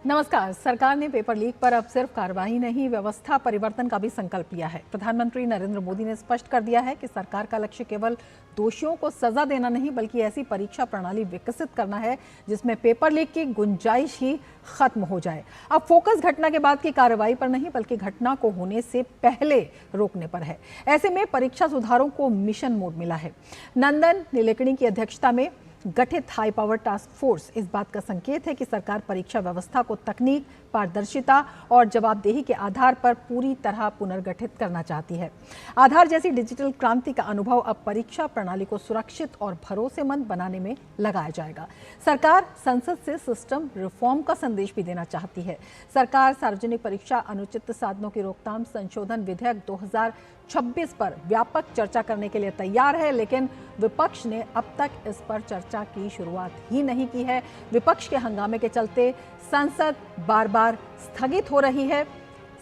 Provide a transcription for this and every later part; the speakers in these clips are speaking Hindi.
नमस्कार। सरकार ने पेपर लीक पर अब सिर्फ कार्रवाई नहीं, व्यवस्था परिवर्तन का भी संकल्प लिया है। प्रधानमंत्री नरेंद्र मोदी ने स्पष्ट कर दिया है कि सरकार का लक्ष्य केवल दोषियों को सजा देना नहीं, बल्कि ऐसी परीक्षा प्रणाली विकसित करना है जिसमें पेपर लीक की गुंजाइश ही खत्म हो जाए। अब फोकस घटना के बाद की कार्रवाई पर नहीं, बल्कि घटना को होने से पहले रोकने पर है। ऐसे में परीक्षा सुधारों को मिशन मोड मिला है। नंदन नीलेकणी की अध्यक्षता में गठित हाई पावर टास्क फोर्स इस बात का संकेत है कि सरकार परीक्षा व्यवस्था को तकनीक, पारदर्शिता और जवाबदेही के आधार पर पूरी तरह पुनर्गठित करना चाहती है। आधार जैसी डिजिटल क्रांति का अनुभव अब परीक्षा प्रणाली को सुरक्षित और भरोसेमंद बनाने में लगाया जाएगा। सरकार संसद से सिस्टम रिफॉर्म का संदेश भी देना चाहती है। सरकार सार्वजनिक परीक्षा अनुचित साधनों की रोकथाम संशोधन विधेयक 2026 पर व्यापक चर्चा करने के लिए तैयार है, लेकिन विपक्ष ने अब तक इस पर चर्चा की शुरुआत ही नहीं की है। विपक्ष के हंगामे के चलते संसद बार बार स्थगित हो रही है।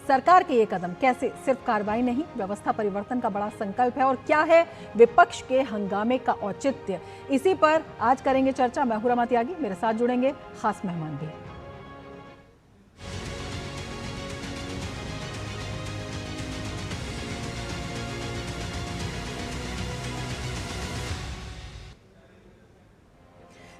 सरकार के ये कदम कैसे सिर्फ कार्रवाई नहीं, व्यवस्था परिवर्तन का बड़ा संकल्प है, और क्या है विपक्ष के हंगामे का औचित्य, इसी पर आज करेंगे चर्चा। मैं हूं रमा त्यागी, मेरे साथ जुड़ेंगे खास मेहमान भी।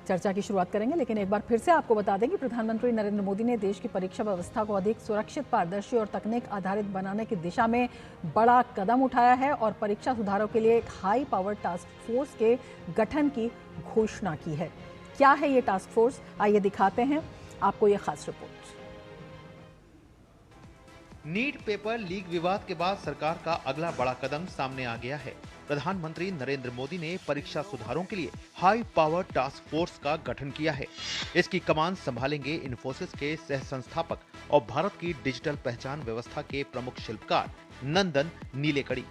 चर्चा की शुरुआत करेंगे, लेकिन एक बार फिर से आपको बता दें कि प्रधानमंत्री नरेंद्र मोदी ने देश की परीक्षा व्यवस्था को अधिक सुरक्षित, पारदर्शी और तकनीक आधारित बनाने की दिशा में बड़ा कदम उठाया है और परीक्षा सुधारों के लिए एक हाई पावर टास्क फोर्स के गठन की घोषणा की है। क्या है ये टास्क फोर्स, आइए दिखाते हैं आपको ये खास रिपोर्ट। नीट पेपर लीक विवाद के बाद सरकार का अगला बड़ा कदम सामने आ गया है। प्रधानमंत्री नरेंद्र मोदी ने परीक्षा सुधारों के लिए हाई पावर टास्क फोर्स का गठन किया है। इसकी कमान संभालेंगे इन्फोसिस के सह संस्थापक और भारत की डिजिटल पहचान व्यवस्था के प्रमुख शिल्पकार नंदन नीलेकणी।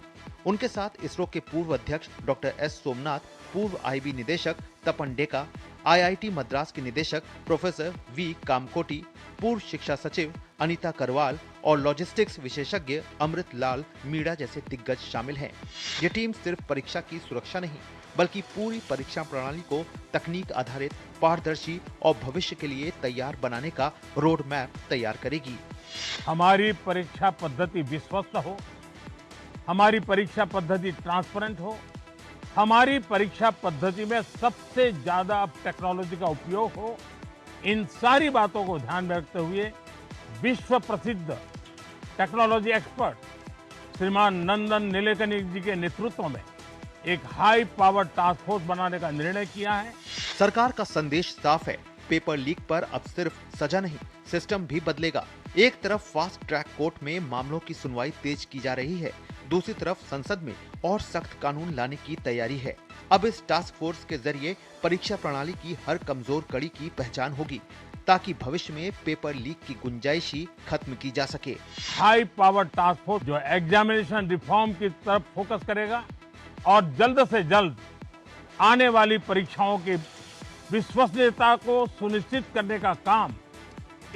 उनके साथ इसरो के पूर्व अध्यक्ष डॉक्टर एस सोमनाथ, पूर्व आईबी निदेशक तपन डेका, आईआईटी मद्रास के निदेशक प्रोफेसर वी कामकोटी, पूर्व शिक्षा सचिव अनीता करवाल और लॉजिस्टिक्स विशेषज्ञ अमृत लाल मीणा जैसे दिग्गज शामिल हैं। ये टीम सिर्फ परीक्षा की सुरक्षा नहीं, बल्कि पूरी परीक्षा प्रणाली को तकनीक आधारित, पारदर्शी और भविष्य के लिए तैयार बनाने का रोड मैप तैयार करेगी। हमारी परीक्षा पद्धति विश्वस्त हो, हमारी परीक्षा पद्धति ट्रांसपेरेंट हो, हमारी परीक्षा पद्धति में सबसे ज्यादा अब टेक्नोलॉजी का उपयोग हो, इन सारी बातों को ध्यान में रखते हुए विश्व प्रसिद्ध टेक्नोलॉजी एक्सपर्ट श्रीमान नंदन नीलेकणी जी के नेतृत्व में एक हाई पावर टास्क फोर्स बनाने का निर्णय किया है। सरकार का संदेश साफ है, पेपर लीक पर अब सिर्फ सजा नहीं, सिस्टम भी बदलेगा। एक तरफ फास्ट ट्रैक कोर्ट में मामलों की सुनवाई तेज की जा रही है, दूसरी तरफ संसद में और सख्त कानून लाने की तैयारी है। अब इस टास्क फोर्स के जरिए परीक्षा प्रणाली की हर कमजोर कड़ी की पहचान होगी, ताकि भविष्य में पेपर लीक की गुंजाइश ही खत्म की जा सके। हाई पावर टास्क फोर्स जो एग्जामिनेशन रिफॉर्म की तरफ फोकस करेगा और जल्द से जल्द आने वाली परीक्षाओं की विश्वसनीयता को सुनिश्चित करने का काम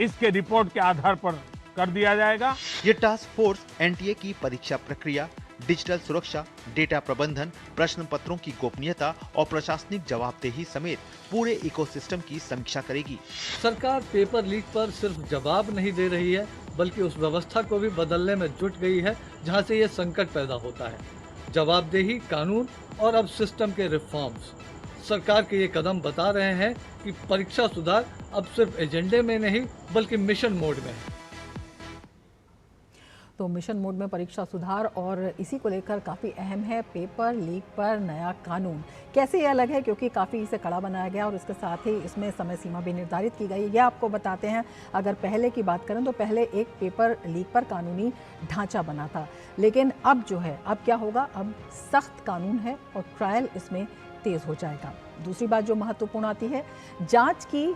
इसके रिपोर्ट के आधार पर कर दिया जाएगा। ये टास्क फोर्स एनटीए की परीक्षा प्रक्रिया, डिजिटल सुरक्षा, डेटा प्रबंधन, प्रश्न पत्रों की गोपनीयता और प्रशासनिक जवाबदेही समेत पूरे इकोसिस्टम की समीक्षा करेगी। सरकार पेपर लीक पर सिर्फ जवाब नहीं दे रही है, बल्कि उस व्यवस्था को भी बदलने में जुट गई है जहां से ये संकट पैदा होता है। जवाबदेही, कानून और अब सिस्टम के रिफॉर्म्स। सरकार के ये कदम बता रहे हैं कि परीक्षा सुधार अब सिर्फ एजेंडे में नहीं, बल्कि मिशन मोड में है। तो मिशन मोड में परीक्षा सुधार, और इसी को लेकर काफ़ी अहम है पेपर लीक पर नया कानून। कैसे ये अलग है, क्योंकि काफ़ी इसे कड़ा बनाया गया और इसके साथ ही इसमें समय सीमा भी निर्धारित की गई। ये आपको बताते हैं। अगर पहले की बात करें तो पहले एक पेपर लीक पर कानूनी ढांचा बना था, लेकिन अब जो है, अब क्या होगा, अब सख्त कानून है और ट्रायल इसमें तेज़ हो जाएगा। दूसरी बात जो महत्वपूर्ण आती है, जाँच की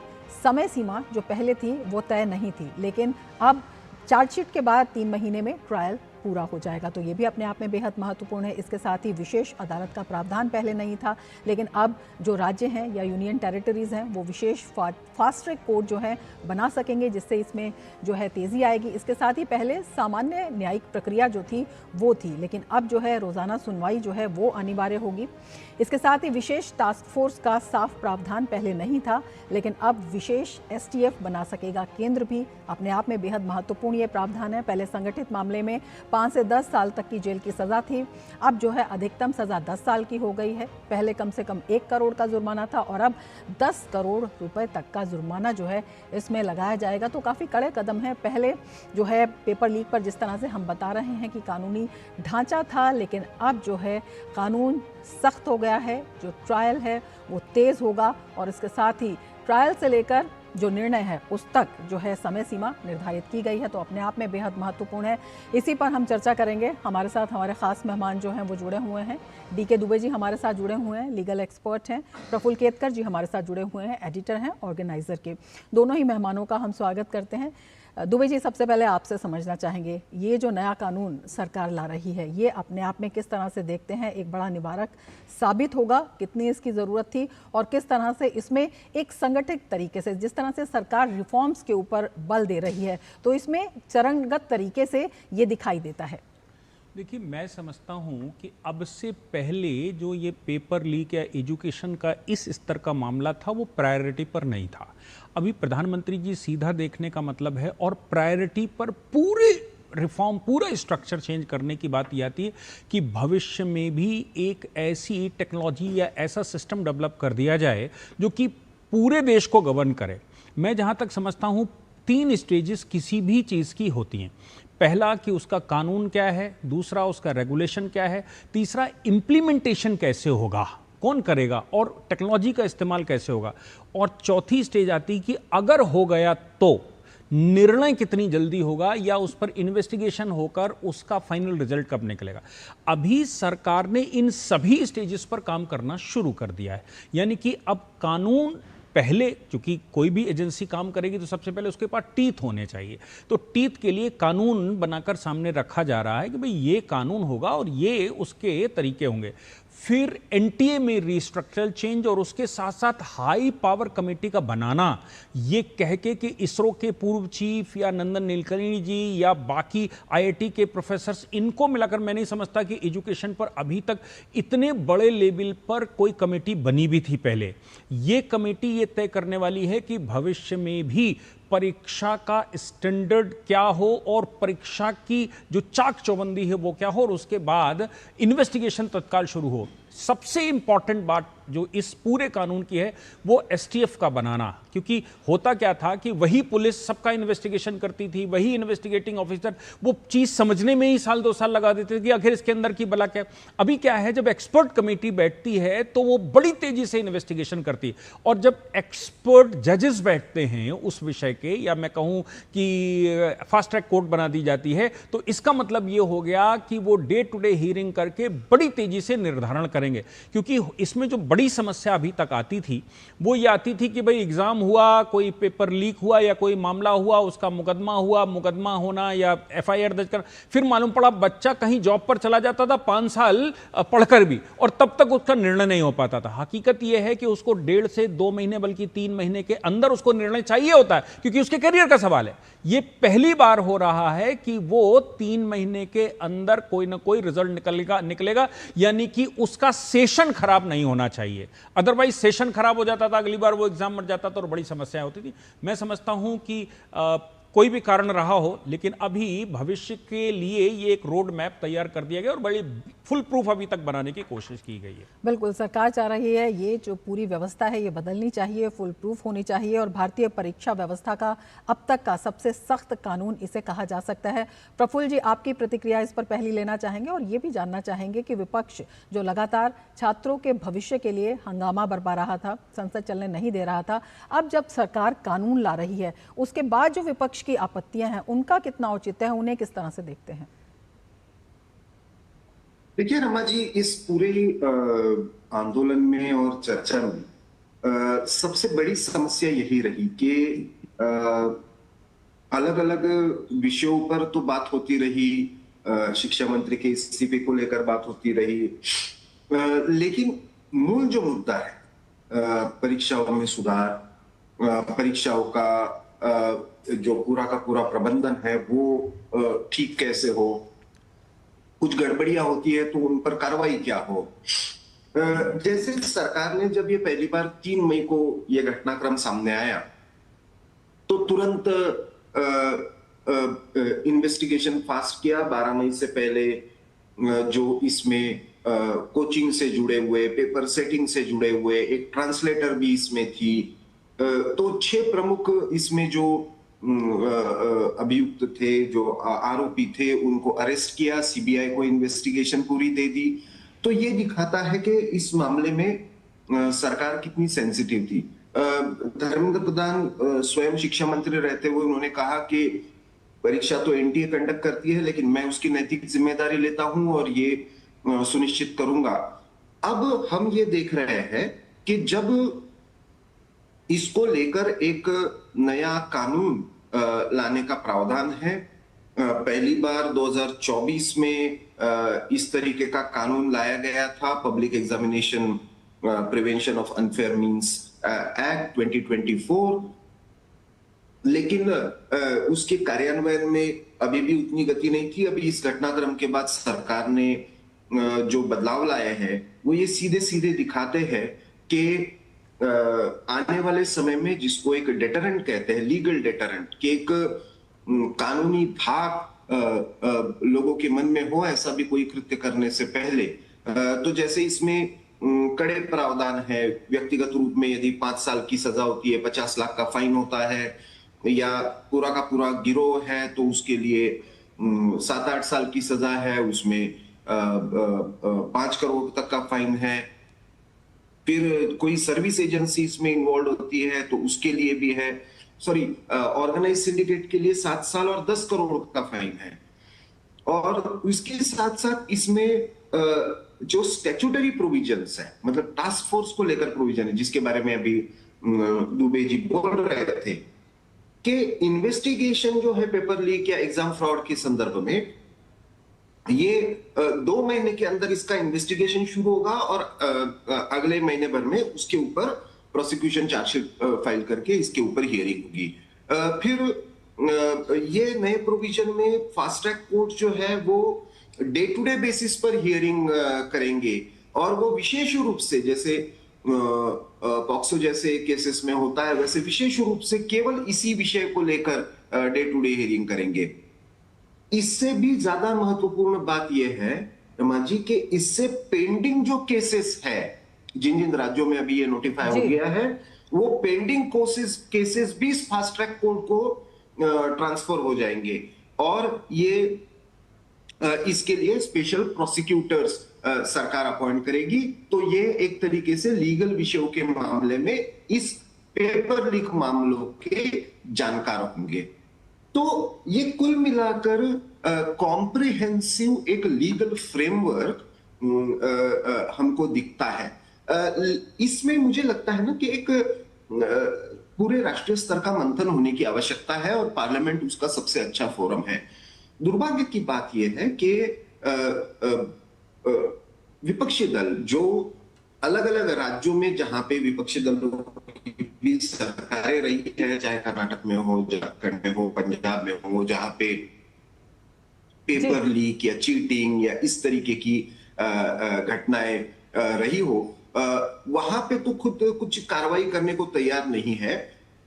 समय सीमा जो पहले थी वो तय नहीं थी, लेकिन अब चार्जशीट के बाद 3 महीने में ट्रायल पूरा हो जाएगा। तो ये भी अपने आप में बेहद महत्वपूर्ण है। इसके साथ ही विशेष अदालत का प्रावधान पहले नहीं था, लेकिन अब जो राज्य हैं या यूनियन टेरिटरीज़ हैं वो विशेष फास्ट ट्रैक कोर्ट जो है बना सकेंगे, जिससे इसमें जो है तेज़ी आएगी। इसके साथ ही पहले सामान्य न्यायिक प्रक्रिया जो थी वो थी, लेकिन अब जो है रोज़ाना सुनवाई जो है वो अनिवार्य होगी। इसके साथ ही विशेष टास्क फोर्स का साफ प्रावधान पहले नहीं था, लेकिन अब विशेष STF बना सकेगा केंद्र भी, अपने आप में बेहद महत्वपूर्ण ये प्रावधान है। पहले संगठित मामले में 5 से 10 साल तक की जेल की सज़ा थी, अब जो है अधिकतम सज़ा 10 साल की हो गई है। पहले कम से कम 1 करोड़ का जुर्माना था और अब 10 करोड़ रुपए तक का जुर्माना जो है इसमें लगाया जाएगा। तो काफ़ी कड़े कदम है। पहले जो है पेपर लीक पर जिस तरह से हम बता रहे हैं कि कानूनी ढांचा था, लेकिन अब जो है कानून सख्त हो गया है, जो ट्रायल है वो तेज़ होगा और इसके साथ ही ट्रायल से लेकर जो निर्णय है उस तक जो है समय सीमा निर्धारित की गई है। तो अपने आप में बेहद महत्वपूर्ण है। इसी पर हम चर्चा करेंगे। हमारे साथ हमारे खास मेहमान जो हैं वो जुड़े हुए हैं। DK दुबे जी हमारे साथ जुड़े हुए हैं, लीगल एक्सपर्ट हैं। प्रफुल्ल केतकर जी हमारे साथ जुड़े हुए हैं, एडिटर हैं ऑर्गेनाइजर के। दोनों ही मेहमानों का हम स्वागत करते हैं। दुबे जी, सबसे पहले आपसे समझना चाहेंगे, ये जो नया कानून सरकार ला रही है ये अपने आप में किस तरह से देखते हैं? एक बड़ा निवारक साबित होगा? कितनी इसकी ज़रूरत थी और किस तरह से इसमें एक संगठित तरीके से, जिस तरह से सरकार रिफॉर्म्स के ऊपर बल दे रही है, तो इसमें चरणगत तरीके से ये दिखाई देता है? देखिए, मैं समझता हूँ कि अब से पहले जो ये पेपर लीक या एजुकेशन का इस स्तर का मामला था वो प्रायोरिटी पर नहीं था। अभी प्रधानमंत्री जी सीधा देखने का मतलब है और प्रायोरिटी पर पूरे रिफॉर्म, पूरा स्ट्रक्चर चेंज करने की बात ये आती है कि भविष्य में भी एक ऐसी टेक्नोलॉजी या ऐसा सिस्टम डेवलप कर दिया जाए जो कि पूरे देश को गवर्न करे। मैं जहाँ तक समझता हूँ 3 स्टेजेस किसी भी चीज़ की होती हैं। पहला कि उसका कानून क्या है, दूसरा उसका रेगुलेशन क्या है, तीसरा इम्प्लीमेंटेशन कैसे होगा, कौन करेगा और टेक्नोलॉजी का इस्तेमाल कैसे होगा, और चौथी स्टेज आती कि अगर हो गया तो निर्णय कितनी जल्दी होगा या उस पर इन्वेस्टिगेशन होकर उसका फाइनल रिजल्ट कब निकलेगा। अभी सरकार ने इन सभी स्टेजेस पर काम करना शुरू कर दिया है। यानी कि अब कानून पहले, क्योंकि कोई भी एजेंसी काम करेगी तो सबसे पहले उसके पास टीथ होने चाहिए, तो टीथ के लिए कानून बनाकर सामने रखा जा रहा है कि भाई ये कानून होगा और ये उसके तरीके होंगे। फिर NTA में रिस्ट्रक्चरल चेंज और उसके साथ साथ हाई पावर कमेटी का बनाना, ये कह के कि इसरो के पूर्व चीफ या नंदन नीलकर्णी जी या बाकी IIT के प्रोफेसर्स, इनको मिलाकर मैं नहीं समझता कि एजुकेशन पर अभी तक इतने बड़े लेवल पर कोई कमेटी बनी भी थी पहले। ये कमेटी ये तय करने वाली है कि भविष्य में भी परीक्षा का स्टैंडर्ड क्या हो और परीक्षा की जो चाक चौबंदी है वो क्या हो, और उसके बाद इन्वेस्टिगेशन तत्काल शुरू हो। सबसे इंपॉर्टेंट बात जो इस पूरे कानून की है वो STF का बनाना, क्योंकि होता क्या था कि वही पुलिस सबका इन्वेस्टिगेशन करती थी, वही इन्वेस्टिगेटिंग ऑफिसर वो चीज़ समझने में ही साल 2 साल लगा देते थे कि आखिर इसके अंदर की भला क्या। अभी क्या है, जब एक्सपर्ट कमेटी बैठती है तो वो बड़ी तेजी से इन्वेस्टिगेशन करती है, और जब एक्सपर्ट जजेस बैठते हैं उस विषय के, या मैं कहूँ कि फास्ट ट्रैक कोर्ट बना दी जाती है, तो इसका मतलब ये हो गया कि वो डे टू डे हियरिंग करके बड़ी तेजी से निर्धारण करेंगे। क्योंकि इसमें जो बड़ी समस्या अभी तक आती थी वो ये आती थी कि भाई एग्जाम हुआ, कोई पेपर लीक हुआ या कोई मामला हुआ, उसका मुकदमा हुआ, मुकदमा होना या FIR दर्ज करना, फिर मालूम पड़ा बच्चा कहीं जॉब पर चला जाता था 5 साल पढ़कर भी, और तब तक उसका निर्णय नहीं हो पाता था। हकीकत यह है कि उसको 1.5 से 2 महीने बल्कि 3 महीने के अंदर उसको निर्णय चाहिए होता है, क्योंकि उसके करियर का सवाल है। ये पहली बार हो रहा है कि वो 3 महीने के अंदर कोई ना कोई रिजल्ट निकलेगा, यानी कि उसका सेशन खराब नहीं होना चाहिए। अदरवाइज सेशन खराब हो जाता था, अगली बार वो एग्जाम मर जाता था और बड़ी समस्याएं होती थी। मैं समझता हूं कि कोई भी कारण रहा हो, लेकिन अभी भविष्य के लिए ये एक रोड मैप तैयार कर दिया गया और बड़ी फुल प्रूफ अभी तक बनाने की कोशिश की गई है। बिल्कुल, सरकार चाह रही है ये जो पूरी व्यवस्था है ये बदलनी चाहिए, फुल प्रूफ होनी चाहिए, और भारतीय परीक्षा व्यवस्था का अब तक का सबसे सख्त कानून इसे कहा जा सकता है। प्रफुल्ल जी, आपकी प्रतिक्रिया इस पर पहली लेना चाहेंगे और ये भी जानना चाहेंगे कि विपक्ष जो लगातार छात्रों के भविष्य के लिए हंगामा बरपा रहा था, संसद चलने नहीं दे रहा था, अब जब सरकार कानून ला रही है उसके बाद जो विपक्ष की आपत्तियां हैं उनका कितना औचित्य है, उन्हें किस तरह से देखते हैं? देखिए रमा जी, इस पूरे आंदोलन में और चर्चा में सबसे बड़ी समस्या यही रही कि अलग अलग विषयों पर तो बात होती रही, शिक्षा मंत्री के इस्तीफे को लेकर बात होती रही, लेकिन मूल जो मुद्दा है परीक्षाओं में सुधार, परीक्षाओं का जो पूरा का पूरा प्रबंधन है वो ठीक कैसे हो, कुछ गड़बड़ियां होती है तो उन पर कार्रवाई क्या हो। जैसे सरकार ने जब ये पहली बार 3 मई को ये घटनाक्रम सामने आया तो तुरंत इन्वेस्टिगेशन फास्ट किया। 12 मई से पहले जो इसमें कोचिंग से जुड़े हुए, पेपर सेटिंग से जुड़े हुए, एक ट्रांसलेटर भी इसमें थी, तो 6 प्रमुख इसमें जो अभियुक्त थे, जो आरोपी थे, उनको अरेस्ट किया, सीबीआई को इन्वेस्टिगेशन पूरी दे दी। तो ये दिखाता है कि इस मामले में सरकार कितनी सेंसिटिव थी। धर्मेंद्र प्रधान स्वयं शिक्षा मंत्री रहते हुए उन्होंने कहा कि परीक्षा तो एनटीए कंडक्ट करती है, लेकिन मैं उसकी नैतिक जिम्मेदारी लेता हूं और ये सुनिश्चित करूंगा। अब हम ये देख रहे हैं कि जब इसको लेकर एक नया कानून लाने का प्रावधान है, पहली बार 2024 में इस तरीके का कानून लाया गया था, public examination prevention of unfair means act 2024, लेकिन उसके कार्यान्वयन में अभी भी उतनी गति नहीं थी। अभी इस घटनाक्रम के बाद सरकार ने जो बदलाव लाए हैं वो ये सीधे सीधे दिखाते हैं कि आने वाले समय में जिसको एक डेटरेंट कहते हैं, लीगल डेटरेंट, कि एक कानूनी धाक लोगों के मन में हो ऐसा भी कोई कृत्य करने से पहले। तो जैसे इसमें कड़े प्रावधान है, व्यक्तिगत रूप में यदि 5 साल की सजा होती है, 50 लाख का फाइन होता है, या पूरा का पूरा गिरोह है तो उसके लिए 7-8 साल की सजा है, उसमें 5 करोड़ तक का फाइन है। फिर कोई सर्विस एजेंसी इसमें इन्वॉल्व होती है तो उसके लिए भी है, ऑर्गेनाइज सिंडिकेट के लिए 7 साल और 10 करोड़ का फाइन है। और उसके साथ साथ इसमें जो स्टैट्यूटरी प्रोविजंस है, मतलब टास्क फोर्स को लेकर प्रोविजन है, जिसके बारे में अभी दुबे जी बोल रहे थे कि इन्वेस्टिगेशन जो है पेपर लीक या एग्जाम फ्रॉड के संदर्भ में, ये 2 महीने के अंदर इसका इन्वेस्टिगेशन शुरू होगा और अगले महीने भर में उसके ऊपर प्रोसिक्यूशन चार्जशीट फाइल करके इसके ऊपर हियरिंग होगी। फिर ये नए प्रोविजन में फास्ट ट्रैक कोर्ट जो है वो डे टू डे बेसिस पर हियरिंग करेंगे, और वो विशेष रूप से जैसे पॉक्सो जैसे केसेस में होता है वैसे विशेष रूप से केवल इसी विषय को लेकर डे टू डे हियरिंग करेंगे। इससे भी ज्यादा महत्वपूर्ण बात यह है रमा जी कि इससे पेंडिंग जो केसेस है, जिन जिन राज्यों में अभी ये नोटिफाई हो गया है, वो पेंडिंग केसेस भी इस फास्ट ट्रैक कोर्ट को ट्रांसफर हो जाएंगे, और ये इसके लिए स्पेशल प्रोसिक्यूटर्स सरकार अपॉइंट करेगी। तो ये एक तरीके से लीगल विषयों के मामले में इस पेपर लीक मामलों के जानकार होंगे। तो ये कुल मिलाकर कॉम्प्रिहेंसिव एक लीगल फ्रेमवर्क हमको दिखता है। इसमें मुझे लगता है ना कि एक पूरे राष्ट्रीय स्तर का मंथन होने की आवश्यकता है और पार्लियामेंट उसका सबसे अच्छा फोरम है। दुर्भाग्य की बात यह है कि विपक्षी दल जो अलग अलग राज्यों में जहां पे विपक्षी दलों की सरकारें रही है, चाहे कर्नाटक में हो, झारखंड में हो, पंजाब में हो, जहां पे पेपर लीक या चीटिंग या इस तरीके की घटनाएं रही हो, वहां पे तो खुद कुछ कार्रवाई करने को तैयार नहीं है,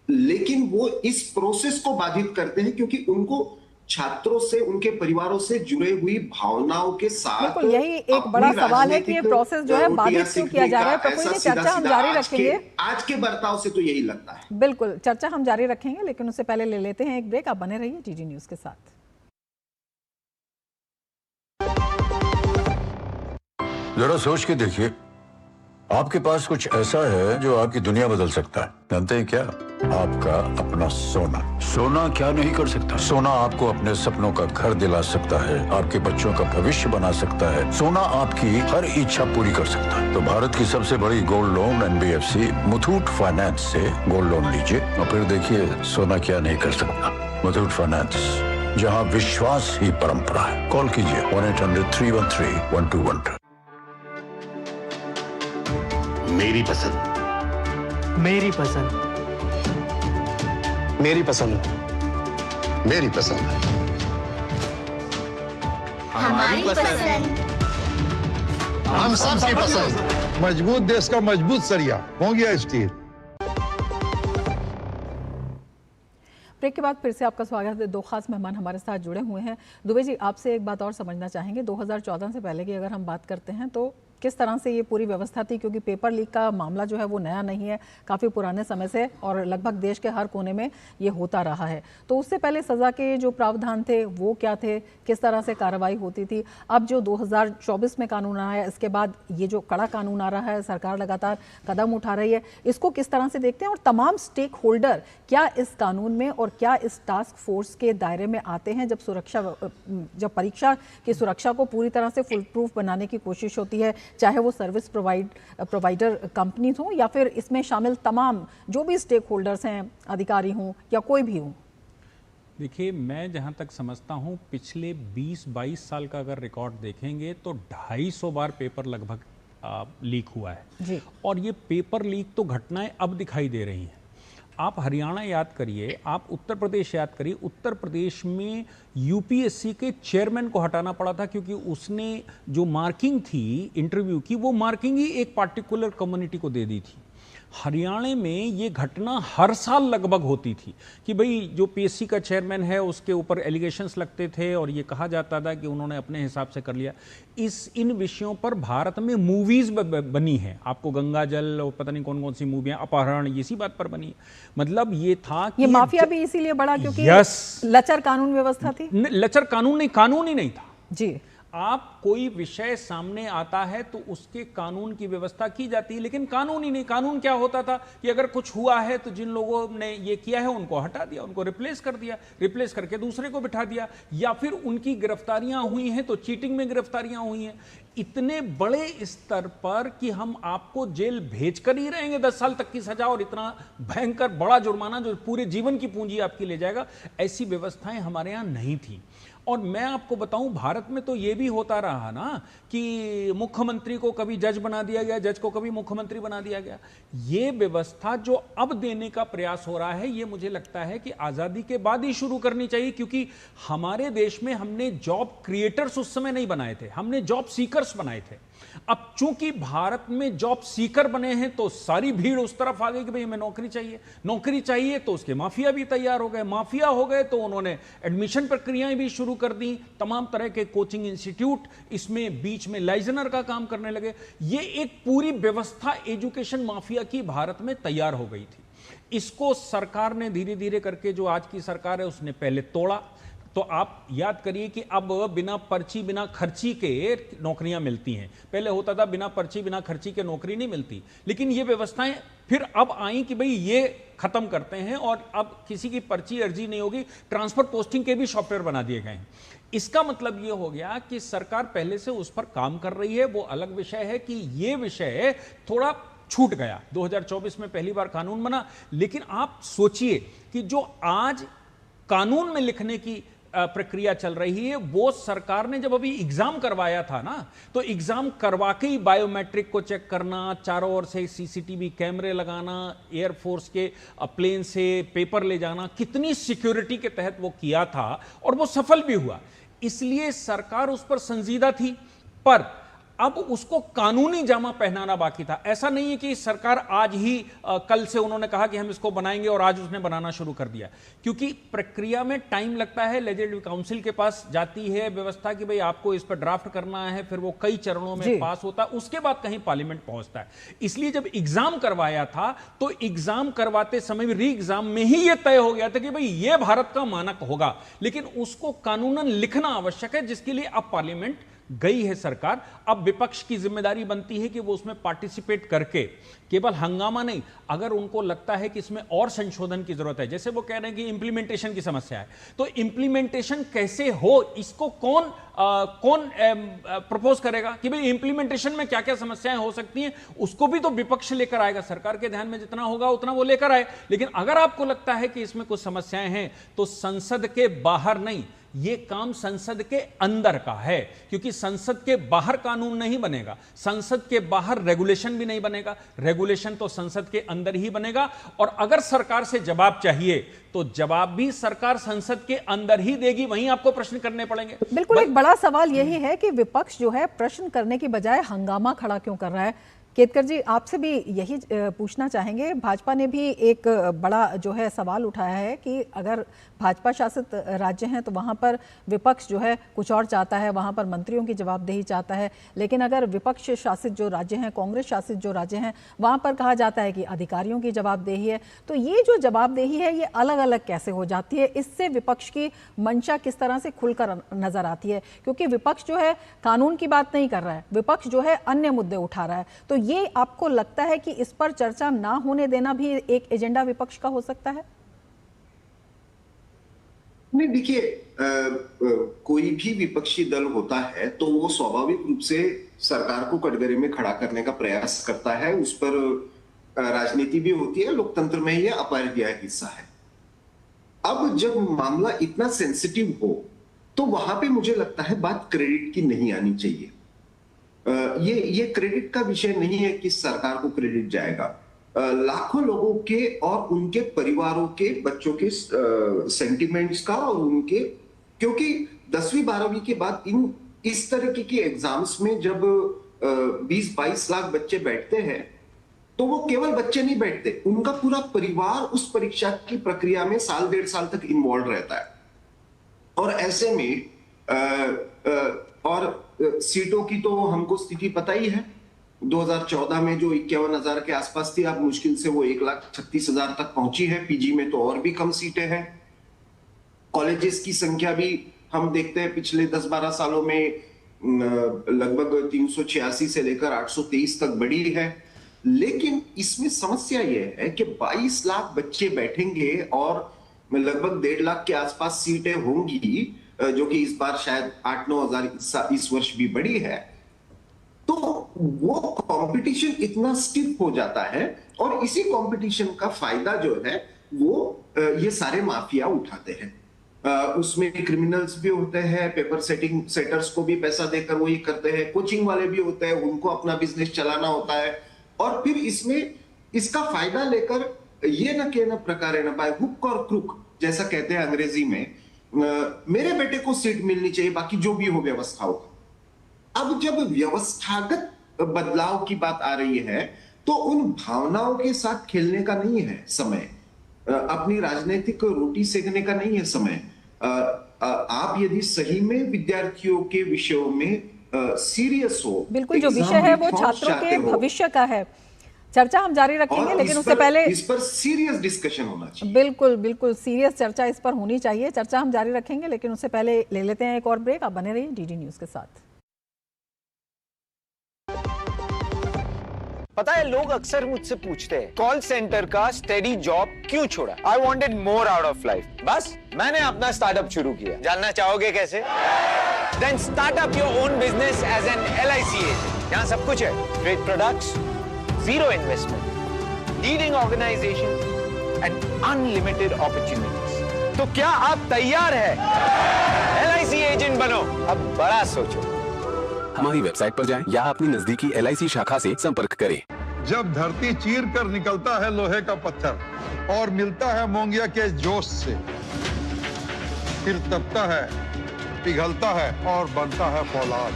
लेकिन वो इस प्रोसेस को बाधित करते हैं क्योंकि उनको छात्रों से, उनके परिवारों से जुड़े हुई भावनाओं के साथ, बिल्कुल यही एक बड़ा सवाल है कि ये प्रोसेस जो है बाधित क्यों किया जा रहा है। प्रफुल्ल, ये चर्चा हम जारी रखेंगे, आज के बर्ताव से तो यही लगता है। बिल्कुल चर्चा हम जारी रखेंगे, लेकिन उससे पहले ले लेते हैं एक ब्रेक। आप बने रहिए जीजी न्यूज के साथ। जरा सोच के देखिए, आपके पास कुछ ऐसा है जो आपकी दुनिया बदल सकता है। जानते हैं क्या? आपका अपना सोना। सोना क्या नहीं कर सकता? सोना आपको अपने सपनों का घर दिला सकता है, आपके बच्चों का भविष्य बना सकता है, सोना आपकी हर इच्छा पूरी कर सकता है। तो भारत की सबसे बड़ी gold loan NBFC Muthoot finance से गोल्ड लोन लीजिए और फिर देखिए सोना क्या नहीं कर सकता। मुथूट फाइनेंस, जहां विश्वास ही परंपरा है। कॉल कीजिए 1-800-313-1212। मेरी पसंद, मेरी पसंद, मेरी पसंद, मेरी पसंद, हमारी पसंद। हम सबकी पसंद। मजबूत देश का मजबूत सरिया हो गया स्टील। ब्रेक के बाद फिर से आपका स्वागत है। दो खास मेहमान हमारे साथ जुड़े हुए हैं। दुबे जी, आपसे एक बात और समझना चाहेंगे। 2014 से पहले की अगर हम बात करते हैं तो किस तरह से ये पूरी व्यवस्था थी, क्योंकि पेपर लीक का मामला जो है वो नया नहीं है, काफ़ी पुराने समय से और लगभग देश के हर कोने में ये होता रहा है। तो उससे पहले सज़ा के जो प्रावधान थे वो क्या थे, किस तरह से कार्रवाई होती थी? अब जो 2024 में कानून आया है, इसके बाद ये जो कड़ा कानून आ रहा है, सरकार लगातार कदम उठा रही है, इसको किस तरह से देखते हैं? और तमाम स्टेक होल्डर क्या इस कानून में और क्या इस टास्क फोर्स के दायरे में आते हैं जब परीक्षा की सुरक्षा को पूरी तरह से फुल प्रूफ बनाने की कोशिश होती है, चाहे वो सर्विस प्रोवाइडर कंपनीज हो या फिर इसमें शामिल तमाम जो भी स्टेक होल्डर्स हैं, अधिकारी हों या कोई भी हो? देखिए, मैं जहाँ तक समझता हूँ पिछले 20-22 साल का अगर रिकॉर्ड देखेंगे तो 250 बार पेपर लगभग लीक हुआ है जी। और ये पेपर लीक तो घटनाएं अब दिखाई दे रही हैं। आप हरियाणा याद करिए, आप उत्तर प्रदेश याद करिए। उत्तर प्रदेश में यूपीएससी के चेयरमैन को हटाना पड़ा था क्योंकि उसने जो मार्किंग थी इंटरव्यू की, वो मार्किंग ही एक पार्टिकुलर कम्युनिटी को दे दी थी। हरियाणा में ये घटना हर साल लगभग होती थी कि भाई जो पीएससी का चेयरमैन है उसके ऊपर एलिगेशंस लगते थे और ये कहा जाता था कि उन्होंने अपने हिसाब से कर लिया। इन विषयों पर भारत में मूवीज बनी है, आपको गंगा जल और पता नहीं कौन कौन सी मूवियां, अपहरण, इसी बात पर बनी है। मतलब ये था कि ये माफिया भी इसीलिए बढ़ा क्योंकि लचर कानून व्यवस्था थी। लचर कानून नहीं, कानून ही नहीं था जी। आप कोई विषय सामने आता है तो उसके कानून की व्यवस्था की जाती है, लेकिन कानून ही नहीं। कानून क्या होता था कि अगर कुछ हुआ है तो जिन लोगों ने ये किया है उनको हटा दिया, उनको रिप्लेस कर दिया, रिप्लेस करके दूसरे को बिठा दिया, या फिर उनकी गिरफ्तारियां हुई हैं तो चीटिंग में गिरफ्तारियां हुई हैं। इतने बड़े स्तर पर कि हम आपको जेल भेज कर ही रहेंगे 10 साल तक की सजा और इतना भयंकर बड़ा जुर्माना जो पूरे जीवन की पूंजी आपकी ले जाएगा, ऐसी व्यवस्थाएं हमारे यहाँ नहीं थी। और मैं आपको बताऊं, भारत में तो ये भी होता रहा ना कि मुख्यमंत्री को कभी जज बना दिया गया, जज को कभी मुख्यमंत्री बना दिया गया। ये व्यवस्था जो अब देने का प्रयास हो रहा है, ये मुझे लगता है कि आजादी के बाद ही शुरू करनी चाहिए, क्योंकि हमारे देश में हमने जॉब क्रिएटर्स उस समय नहीं बनाए थे, हमने जॉब सीकर्स बनाए थे। अब चूंकि भारत में जॉब सीकर बने हैं तो सारी भीड़ उस तरफ आ गई कि भाई हमें नौकरी चाहिए, नौकरी चाहिए, तो उसके माफिया भी तैयार हो गए। माफिया हो गए तो उन्होंने एडमिशन प्रक्रियाएं भी शुरू कर दी, तमाम तरह के कोचिंग इंस्टीट्यूट इसमें बीच में लाइजनर का काम करने लगे। ये एक पूरी व्यवस्था एजुकेशन माफिया की भारत में तैयार हो गई थी। इसको सरकार ने धीरे धीरे करके, जो आज की सरकार है, उसने पहले तोड़ा। तो आप याद करिए कि अब बिना पर्ची बिना खर्ची के नौकरियां मिलती हैं। पहले होता था बिना पर्ची बिना खर्ची के नौकरी नहीं मिलती, लेकिन ये व्यवस्थाएं फिर अब आई कि भाई ये खत्म करते हैं और अब किसी की पर्ची अर्जी नहीं होगी, ट्रांसफर पोस्टिंग के भी सॉफ्टवेयर बना दिए गए हैं। इसका मतलब ये हो गया कि सरकार पहले से उस पर काम कर रही है। वो अलग विषय है कि ये विषय थोड़ा छूट गया। 2024 में पहली बार कानून बना, लेकिन आप सोचिए कि जो आज कानून में लिखने की प्रक्रिया चल रही है, वो सरकार ने जब अभी एग्जाम करवाया था ना, तो एग्जाम करवा के ही बायोमेट्रिक को चेक करना, चारों ओर से सीसीटीवी कैमरे लगाना, एयरफोर्स के प्लेन से पेपर ले जाना, कितनी सिक्योरिटी के तहत वो किया था और वो सफल भी हुआ। इसलिए सरकार उस पर संजीदा थी, पर अब उसको कानूनी जामा पहनाना बाकी था। ऐसा नहीं है कि सरकार आज ही कल से उन्होंने कहा कि हम इसको बनाएंगे और आज उसने बनाना शुरू कर दिया, क्योंकि प्रक्रिया में टाइम लगता है। लेजिस्लेटिव काउंसिल के पास जाती है व्यवस्था कि भाई आपको इस पर ड्राफ्ट करना है, फिर वो कई चरणों में पास होता है, उसके बाद कहीं पार्लियामेंट पहुंचता है। इसलिए जब एग्जाम करवाया था तो एग्जाम करवाते समय भी, री एग्जाम में ही यह तय हो गया था कि भाई ये भारत का मानक होगा, लेकिन उसको कानूनन लिखना आवश्यक है, जिसके लिए अब पार्लियामेंट गई है सरकार। अब विपक्ष की जिम्मेदारी बनती है कि वो उसमें पार्टिसिपेट करके केवल हंगामा नहीं, अगर उनको लगता है कि इसमें और संशोधन की जरूरत है, जैसे वो कह रहे हैं कि इंप्लीमेंटेशन की समस्या है, तो इंप्लीमेंटेशन कैसे हो, इसको कौन प्रपोज करेगा कि भाई इंप्लीमेंटेशन में क्या क्या समस्याएं हो सकती हैं, उसको भी तो विपक्ष लेकर आएगा। सरकार के ध्यान में जितना होगा उतना वो लेकर आए, लेकिन अगर आपको लगता है कि इसमें कुछ समस्याएं हैं तो संसद के बाहर नहीं, ये काम संसद के अंदर का है, क्योंकि संसद के बाहर कानून नहीं बनेगा, संसद के बाहर रेगुलेशन भी नहीं बनेगा, रेगुलेशन तो संसद के अंदर ही बनेगा। और अगर सरकार से जवाब चाहिए तो जवाब भी सरकार संसद के अंदर ही देगी, वहीं आपको प्रश्न करने पड़ेंगे। बिल्कुल, एक बड़ा सवाल यही है कि विपक्ष जो है प्रश्न करने की बजाय हंगामा खड़ा क्यों कर रहा है। केतकर जी, आपसे भी यही पूछना चाहेंगे। भाजपा ने भी एक बड़ा जो है सवाल उठाया है कि अगर भाजपा शासित राज्य हैं तो वहाँ पर विपक्ष जो है कुछ और चाहता है, वहाँ पर मंत्रियों की जवाबदेही चाहता है, लेकिन अगर विपक्ष शासित जो राज्य हैं, कांग्रेस शासित जो राज्य हैं, वहाँ पर कहा जाता है कि अधिकारियों की जवाबदेही है। तो ये जो जवाबदेही है ये अलग अलग कैसे हो जाती है? इससे विपक्ष की मंशा किस तरह से खुलकर नजर आती है? क्योंकि विपक्ष जो है कानून की बात नहीं कर रहा है, विपक्ष जो है अन्य मुद्दे उठा रहा है। तो ये आपको लगता है कि इस पर चर्चा ना होने देना भी एक एजेंडा विपक्ष का हो सकता है? नहीं, देखिए, कोई भी विपक्षी दल होता है तो वो स्वाभाविक रूप से सरकार को कटघरे में खड़ा करने का प्रयास करता है। उस पर राजनीति भी होती है, लोकतंत्र में ये अपरिहार्य हिस्सा है। अब जब मामला इतना सेंसिटिव हो तो वहां पे मुझे लगता है बात क्रेडिट की नहीं आनी चाहिए। ये क्रेडिट का विषय नहीं है कि सरकार को क्रेडिट जाएगा। लाखों लोगों के और उनके परिवारों के बच्चों के सेंटिमेंट्स का और उनके, क्योंकि 10वीं 12वीं के बाद इस तरीके की एग्जाम्स में जब 20-22 लाख बच्चे बैठते हैं तो वो केवल बच्चे नहीं बैठते, उनका पूरा परिवार उस परीक्षा की प्रक्रिया में साल 1.5 साल तक इन्वॉल्व रहता है। और ऐसे में और सीटों की तो हमको स्थिति पता ही है। 2014 में जो 51,000 के आसपास थी, अब मुश्किल से वो 1,36,000 तक पहुंची है। पीजी में तो और भी कम सीटें हैं। कॉलेजेस की संख्या भी हम देखते हैं पिछले 10-12 सालों में लगभग 386 से लेकर 823 तक बढ़ी है। लेकिन इसमें समस्या यह है कि 22 लाख बच्चे बैठेंगे और लगभग 1.5 लाख के आसपास सीटें होंगी, जो कि इस बार शायद 8-9 हजार इस वर्ष भी बढ़ी है। तो वो कंपटीशन इतना स्टिफ हो जाता है और इसी कंपटीशन का फायदा जो है वो ये सारे माफिया उठाते हैं। उसमें क्रिमिनल्स भी होते हैं, पेपर सेटर्स को भी पैसा देकर वो ये करते हैं, कोचिंग वाले भी होते हैं, उनको अपना बिजनेस चलाना होता है। और फिर इसमें इसका फायदा लेकर ये न के न प्रकारे न बाय हुक और क्रुक, जैसा कहते हैं अंग्रेजी में, मेरे बेटे को सीट मिलनी चाहिए, बाकी जो भी हो व्यवस्था होगा। अब जब व्यवस्थागत बदलाव की बात आ रही है तो उन भावनाओं के साथ खेलने का नहीं है समय, अपनी राजनीतिक रोटी सेकने का नहीं है समय। आप यदि सही में विद्यार्थियों के विषयों में सीरियस हो, बिल्कुल, जो विषय है वो छात्रों के भविष्य का है। चर्चा हम जारी रखेंगे, लेकिन उससे पहले इस पर सीरियस डिस्कशन होना चाहिए। बिल्कुल बिल्कुल सीरियस चर्चा इस पर होनी चाहिए। चर्चा हम जारी रखेंगे, लेकिन उससे पहले ले लेते हैं एक और ब्रेक। आप बने रहिए डीडी न्यूज के साथ। पता है, लोग अक्सर मुझसे पूछते हैं कॉल सेंटर का स्टेडी जॉब क्यों छोड़ा। I wanted more out of life, बस मैंने अपना स्टार्टअप शुरू किया। जानना चाहोगे कैसे? Then start up your own business as an LIC agent. यहाँ सब कुछ है, great products, zero investment, leading organization and unlimited opportunities। तो क्या आप तैयार हैं? LIC एजेंट बनो, अब बड़ा सोचो। हमारी वेबसाइट पर जाएं या अपनी नजदीकी LIC शाखा से संपर्क करें। जब धरती चीर कर निकलता है लोहे का पत्थर और मिलता है मोंगिया के जोश से, फिर तपता है, पिघलता है और बनता है फौलाद।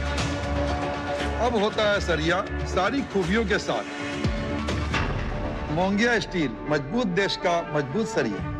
अब होता है सरिया सारी खूबियों के साथ। मोंगिया स्टील, मजबूत देश का मजबूत सरिया।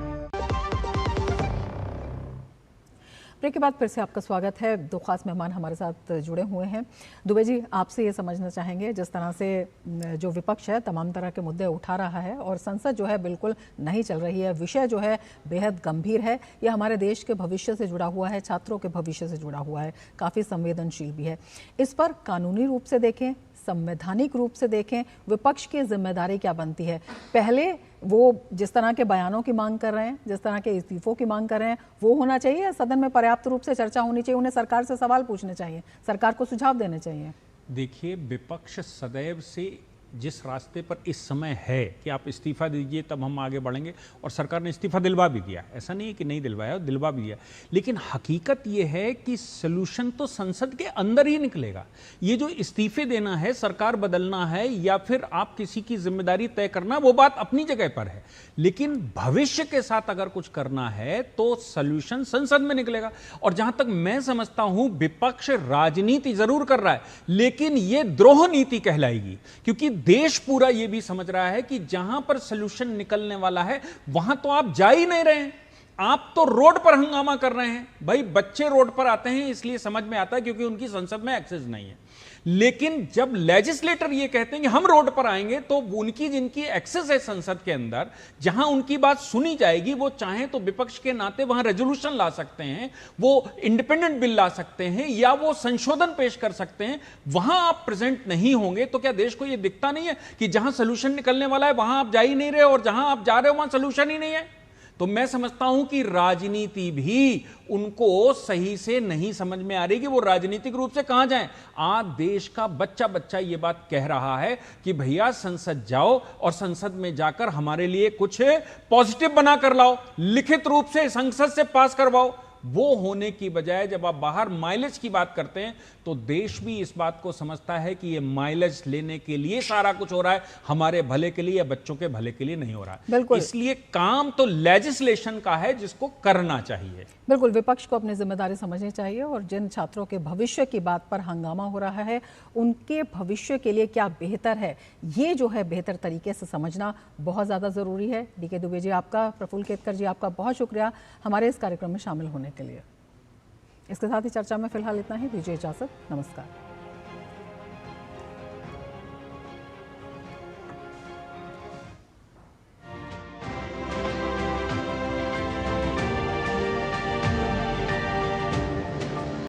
ब्रेक के बाद फिर से आपका स्वागत है। दो खास मेहमान हमारे साथ जुड़े हुए हैं। दुबे जी, आपसे ये समझना चाहेंगे, जिस तरह से जो विपक्ष है तमाम तरह के मुद्दे उठा रहा है और संसद जो है बिल्कुल नहीं चल रही है, विषय जो है बेहद गंभीर है, यह हमारे देश के भविष्य से जुड़ा हुआ है, छात्रों के भविष्य से जुड़ा हुआ है, काफ़ी संवेदनशील भी है। इस पर कानूनी रूप से देखें, संवैधानिक रूप से देखें, विपक्ष की जिम्मेदारी क्या बनती है? पहले वो जिस तरह के बयानों की मांग कर रहे हैं, जिस तरह के इस्तीफों की मांग कर रहे हैं, वो होना चाहिए? सदन में पर्याप्त रूप से चर्चा होनी चाहिए, उन्हें सरकार से सवाल पूछने चाहिए, सरकार को सुझाव देने चाहिए? देखिए, विपक्ष सदैव से जिस रास्ते पर इस समय है कि आप इस्तीफा दीजिए तब हम आगे बढ़ेंगे, और सरकार ने इस्तीफा दिलवा भी दिया, ऐसा नहीं है कि नहीं दिलवाया, दिलवा भी दिया, लेकिन हकीकत ये है कि सलूशन तो संसद के अंदर ही निकलेगा। ये जो इस्तीफे देना है, सरकार बदलना है या फिर आप किसी की जिम्मेदारी तय करना, वो बात अपनी जगह पर है, लेकिन भविष्य के साथ अगर कुछ करना है तो सलूशन संसद में निकलेगा। और जहां तक मैं समझता हूं, विपक्ष राजनीति जरूर कर रहा है, लेकिन यह द्रोह नीति कहलाएगी, क्योंकि देश पूरा यह भी समझ रहा है कि जहां पर सलूशन निकलने वाला है वहां तो आप जा ही नहीं रहे हैं, आप तो रोड पर हंगामा कर रहे हैं। भाई बच्चे रोड पर आते हैं इसलिए समझ में आता है क्योंकि उनकी संसद में एक्सेस नहीं है, लेकिन जब लेजिस्लेटर ये कहते हैं कि हम रोड पर आएंगे, तो उनकी जिनकी एक्सेस है संसद के अंदर, जहां उनकी बात सुनी जाएगी, वो चाहें तो विपक्ष के नाते वहां रेजोल्यूशन ला सकते हैं, वो इंडिपेंडेंट बिल ला सकते हैं, या वो संशोधन पेश कर सकते हैं। वहां आप प्रेजेंट नहीं होंगे तो क्या देश को यह दिखता नहीं है कि जहां सोल्यूशन निकलने वाला है वहां आप जा ही नहीं रहे, और जहां आप जा रहे हो वहां सोल्यूशन ही नहीं है? तो मैं समझता हूं कि राजनीति भी उनको सही से नहीं समझ में आ रही कि वो राजनीतिक रूप से कहां जाएं। आज देश का बच्चा बच्चा ये बात कह रहा है कि भैया संसद जाओ और संसद में जाकर हमारे लिए कुछ पॉजिटिव बना कर लाओ, लिखित रूप से संसद से पास करवाओ। वो होने की बजाय जब आप बाहर माइलेज की बात करते हैं तो देश भी इस बात को समझता है कि ये माइलेज लेने के लिए सारा कुछ हो रहा है, हमारे भले के लिए या बच्चों के भले के लिए नहीं हो रहा है। इसलिए काम तो लेजिस्लेशन का है जिसको करना चाहिए। बिल्कुल, विपक्ष को अपनी जिम्मेदारी समझनी चाहिए, और जिन छात्रों के भविष्य की बात पर हंगामा हो रहा है उनके भविष्य के लिए क्या बेहतर है, ये जो है बेहतर तरीके से समझना बहुत ज़्यादा ज़रूरी है। डीके दुबे जी आपका, प्रफुल्ल केतकर जी आपका बहुत शुक्रिया हमारे इस कार्यक्रम में शामिल होने के लिए। इसके साथ ही चर्चा में फिलहाल इतना ही, दीजिए इजाजत, नमस्कार।